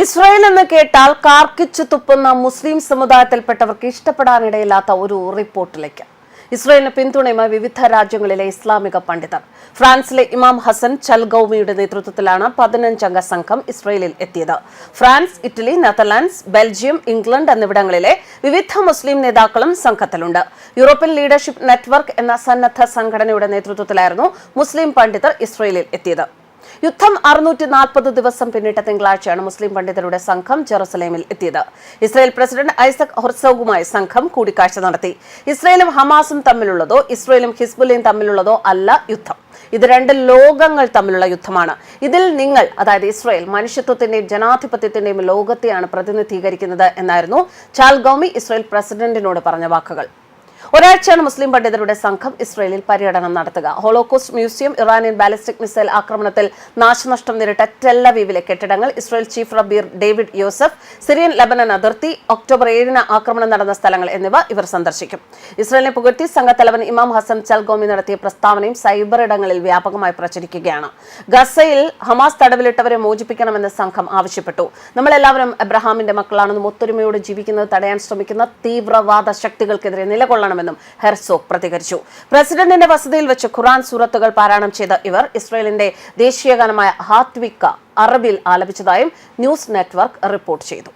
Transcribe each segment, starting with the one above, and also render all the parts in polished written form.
Israel എന്ന് കേട്ടാൽ കാർക്കിച്ചു തുപ്പുന്ന മുസ്ലിം സമുദായത്തിൽപ്പെട്ടവർക്ക് ഇഷ്ടപ്പെടാനിടയില്ലാത്ത ഒരു റിപ്പോർട്ടിലേക്ക് ഇസ്രായേലിന് പിന്തുണയുമായി വിവിധ രാജ്യങ്ങളിലെ ഇസ്ലാമിക പണ്ഡിതർ. ഫ്രാൻസിലെ ഇമാം ഹസൻ ചൽഗൌമിയുടെ നേതൃത്വത്തിലാണ് 15-അംഗ സംഘം ഇസ്രായേലിൽ എത്തിയത്. France, Italy, Netherlands, Belgium, England എന്നിവിടങ്ങളിലെ വിവിധ മുസ്ലിം നേതാക്കളും സംഘത്തിലുണ്ട്. യൂറോപ്യൻ ലീഡർഷിപ്പ് നെറ്റ്വർക്ക് എന്ന സന്നദ്ധ സംഘടനയുടെ നേതൃത്വത്തിലായിരുന്നു മുസ്ലിം പണ്ഡിതർ ഇസ്രായേലിൽ എത്തിയത്. യുദ്ധം 640 ദിവസം പിന്നിട്ട തിങ്കളാഴ്ചയാണ് മുസ്ലിം പണ്ഡിതരുടെ സംഘം ജെറുസലേമിൽ എത്തിയത്. ഇസ്രായേൽ പ്രസിഡന്റ് ഐസക് ഹെർസോഗുമായി സംഘം കൂടിക്കാഴ്ച നടത്തി. ഇസ്രായേലും ഹമാസും തമ്മിലുള്ളതോ ഇസ്രായേലും ഹിസ്ബുല്ലയും തമ്മിലുള്ളതോ അല്ല യുദ്ധം. ഇത് രണ്ട് ലോകങ്ങൾ തമ്മിലുള്ള യുദ്ധമാണ്. ഇതിൽ നിങ്ങൾ, അതായത് ഇസ്രായേൽ, മനുഷ്യത്വത്തിന്റെയും ജനാധിപത്യത്തിന്റെയും ലോകത്തെയാണ് പ്രതിനിധീകരിക്കുന്നത് എന്നായിരുന്നു ചാൽഗൌമി ഇസ്രായേൽ പ്രസിഡന്റിനോട് പറഞ്ഞ വാക്കുകൾ. ഒരാഴ്ചയാണ് മുസ്ലിം പണ്ഡിതരുടെ സംഘം ഇസ്രായേലിൽ പര്യടനം നടത്തുക. Holocaust museum, Iranian ballistic missile ആക്രമണത്തിൽ നാശനഷ്ടം നേരിട്ട ടെല്ലവീവിലെ കെട്ടിടങ്ങൾ, ഇസ്രായേൽ ചീഫ് റബ്ബീർ ഡേവിഡ് യോസഫ്, സിറിയൻ ലെബനൻ അതിർത്തി, ഒക്ടോബർ 7-ന് ആക്രമണം നടന്ന സ്ഥലങ്ങൾ എന്നിവ ഇവർ സന്ദർശിക്കും. ഇസ്രായേലിനെ പുകഴ്ത്തി സംഘത്തലവൻ ഇമാം ഹസൻ ചൽഗൌമി നടത്തിയ പ്രസ്താവനയും സൈബർ ഇടങ്ങളിൽ വ്യാപകമായി പ്രചരിക്കുകയാണ്. ഗസയിൽ ഹമാസ് തടവിലിട്ടവരെ മോചിപ്പിക്കണമെന്ന് സംഘം ആവശ്യപ്പെട്ടു. നമ്മളെല്ലാവരും അബ്രഹാമിന്റെ മക്കളാണെന്നും ഒത്തൊരുമയോട് ജീവിക്കുന്നത് തടയാൻ ശ്രമിക്കുന്ന തീവ്രവാദ ശക്തികൾക്കെതിരെ നിലകൊള്ളണം ഹെർസോഗ് പ്രതികരിച്ചു. പ്രസിഡന്റിന്റെ വസതിയിൽ വെച്ച് ഖുർആൻ സൂറത്തുകൾ പാരായണം ചെയ്ത ഇവർ ഇസ്രായേലിന്റെ ദേശീയഗാനമായ ഹാത്വിക അറബിയിൽ ആലപിച്ചതായും ന്യൂസ് നെറ്റ്വർക്ക് റിപ്പോർട്ട് ചെയ്തു.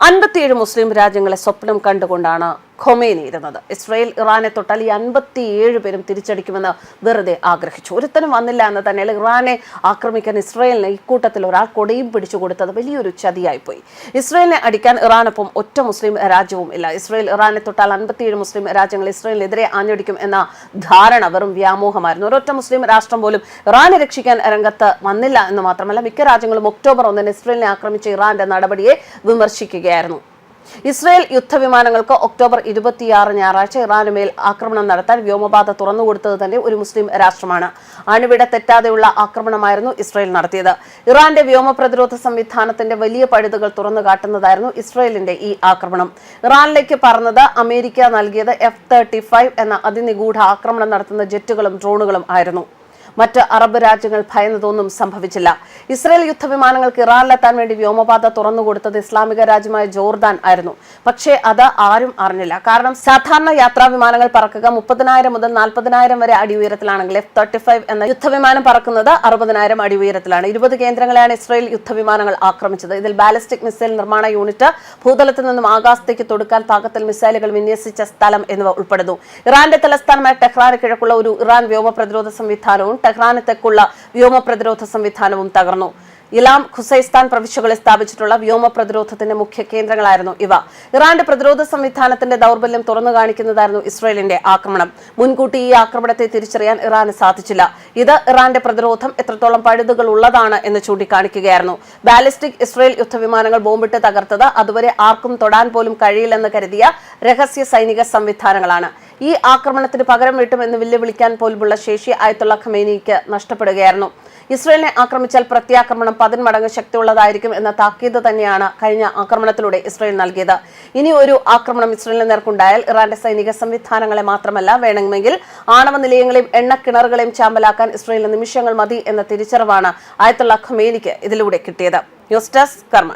57 മുസ്ലിം രാജ്യങ്ങളെ സ്വപ്നം കണ്ടുകൊണ്ടാണ് ഖൊമേനി ഇരുന്നത്. ഇസ്രായേൽ ഇറാനെ തൊട്ടാൽ ഈ 57 പേരും തിരിച്ചടിക്കുമെന്ന് വെറുതെ ആഗ്രഹിച്ചു. ഒരുത്തനും വന്നില്ല എന്ന് തന്നെയാണ് ഇറാനെ ആക്രമിക്കാൻ ഇസ്രായേലിന് ഇക്കൂട്ടത്തിൽ ഒരാൾ കൊടിയും പിടിച്ചു കൊടുത്തത് വലിയൊരു ചതിയായിപ്പോയി. ഇസ്രായേലിനെ അടിക്കാൻ ഇറാനൊപ്പം ഒറ്റ മുസ്ലിം രാജ്യവും ഇല്ല. ഇസ്രായേൽ ഇറാനെ തൊട്ടാൽ 57 മുസ്ലിം രാജ്യങ്ങൾ ഇസ്രായേലിനെതിരെ ആഞ്ഞടിക്കും എന്ന ധാരണ വെറും വ്യാമോഹമായിരുന്നു. ഒരൊറ്റ മുസ്ലിം രാഷ്ട്രം പോലും ഇറാനെ രക്ഷിക്കാൻ രംഗത്ത് വന്നില്ല എന്ന് മാത്രമല്ല, മിക്ക രാജ്യങ്ങളും ഒക്ടോബർ 1-ന് ഇസ്രായേലിനെ ആക്രമിച്ച ഇറാന്റെ നടപടിയെ വിമർശിക്കുകയായിരുന്നു. ഇസ്രായേൽ യുദ്ധവിമാനങ്ങൾക്ക് ഒക്ടോബർ 26 ഞായറാഴ്ച ഇറാനുമേൽ ആക്രമണം നടത്താൻ വ്യോമപാത തുറന്നുകൊടുത്തത് തന്നെ ഒരു മുസ്ലിം രാഷ്ട്രമാണ്. അണുവിട തെറ്റാതെയുള്ള ആക്രമണമായിരുന്നു ഇസ്രായേൽ നടത്തിയത്. ഇറാന്റെ വ്യോമ പ്രതിരോധ സംവിധാനത്തിന്റെ വലിയ പഴുതുകൾ തുറന്നു കാട്ടുന്നതായിരുന്നു ഇസ്രായേലിന്റെ ഈ ആക്രമണം. ഇറാനിലേക്ക് പറന്നത് അമേരിക്ക നൽകിയത് F-35 എന്ന അതിനിഗൂഢ ആക്രമണം നടത്തുന്ന ജെറ്റുകളും ഡ്രോണുകളും ആയിരുന്നു. മറ്റ് അറബ് രാജ്യങ്ങൾ ഭയന്നതൊന്നും സംഭവിച്ചില്ല. ഇസ്രായേൽ യുദ്ധവിമാനങ്ങൾക്ക് ഇറാനിലെത്താൻ വേണ്ടി വ്യോമപാത തുറന്നുകൊടുത്തത് ഇസ്ലാമിക രാജ്യമായ ജോർദാൻ ആയിരുന്നു. പക്ഷേ അത് ആരും അറിഞ്ഞില്ല. കാരണം സാധാരണ യാത്രാ വിമാനങ്ങൾ പറക്കുക 30,000 മുതൽ 40,000 വരെ അടി ഉയരത്തിലാണെങ്കിൽ F-35 എന്ന യുദ്ധവിമാനം പറക്കുന്നത് 60,000 അടി ഉയരത്തിലാണ്. 20 കേന്ദ്രങ്ങളെയാണ് ഇസ്രായേൽ യുദ്ധവിമാനങ്ങൾ ആക്രമിച്ചത്. ഇതിൽ ബാലിസ്റ്റിക് മിസൈൽ നിർമ്മാണ യൂണിറ്റ്, ഭൂതലത്തിൽ നിന്നും ആകാശത്തേക്ക് തൊടുക്കാൻ പാകത്തിൽ മിസൈലുകൾ വിന്യസിച്ച സ്ഥലം എന്നിവ ഉൾപ്പെടുന്നു. ഇറാന്റെ തലസ്ഥാനമായ ടെഹ്റാന് കിഴക്കുള്ള ഒരു ഇറാൻ വ്യോമ പ്രതിരോധ സംവിധാനവും ടെഹ്റാന് തെക്കുള്ള വ്യോമ പ്രതിരോധ സംവിധാനവും തകർന്നു. ഇലാം, ഖുസൈസ്ഥാൻ പ്രവിശ്യകളിൽ സ്ഥാപിച്ചിട്ടുള്ള വ്യോമ പ്രതിരോധത്തിന്റെ മുഖ്യ കേന്ദ്രങ്ങളായിരുന്നു ഇവ. ഇറാന്റെ പ്രതിരോധ സംവിധാനത്തിന്റെ ദൗർബല്യം തുറന്നു കാണിക്കുന്നതായിരുന്നു ഇസ്രായേലിന്റെ ആക്രമണം. മുൻകൂട്ടി ഈ ആക്രമണത്തെ തിരിച്ചറിയാൻ ഇറാന് സാധിച്ചില്ല. ഇത് ഇറാന്റെ പ്രതിരോധം എത്രത്തോളം പഴുതുകൾ ഉള്ളതാണ് എന്ന് ചൂണ്ടിക്കാണിക്കുകയായിരുന്നു. ബാലിസ്റ്റിക് ഇസ്രായേൽ യുദ്ധവിമാനങ്ങൾ ബോംബിട്ട് തകർത്തത് അതുവരെ ആർക്കും തൊടാൻ പോലും കഴിയില്ലെന്ന് കരുതിയ രഹസ്യ സൈനിക സംവിധാനങ്ങളാണ്. ഈ ആക്രമണത്തിന് പകരം വീട്ടുമെന്ന് വെല്ലുവിളിക്കാൻ പോലുമുള്ള ശേഷി ആയത്തുള്ള ഖമേനിക്ക് നഷ്ടപ്പെടുകയായിരുന്നു. ഇസ്രായേലിനെ ആക്രമിച്ചാൽ പ്രത്യാക്രമണം 10 മടങ്ങ് ശക്തിയുള്ളതായിരിക്കും എന്ന താക്കീത് തന്നെയാണ് കഴിഞ്ഞ ആക്രമണത്തിലൂടെ ഇസ്രായേൽ നൽകിയത്. ഇനി ഒരു ആക്രമണം ഇസ്രായേലിന് നേർക്കുണ്ടായാൽ ഇറാന്റെ സൈനിക സംവിധാനങ്ങളെ മാത്രമല്ല, വേണമെങ്കിൽ ആണവ നിലയങ്ങളെയും എണ്ണക്കിണറുകളെയും ചാമ്പലാക്കാൻ ഇസ്രായേലിന് നിമിഷങ്ങൾ മതി എന്ന തിരിച്ചറിവാണ് ആയത്തുള്ള ഖമേനിക്ക് ഇതിലൂടെ കിട്ടിയത്. ന്യൂസ് ഡെസ്ക് കർമ്മ.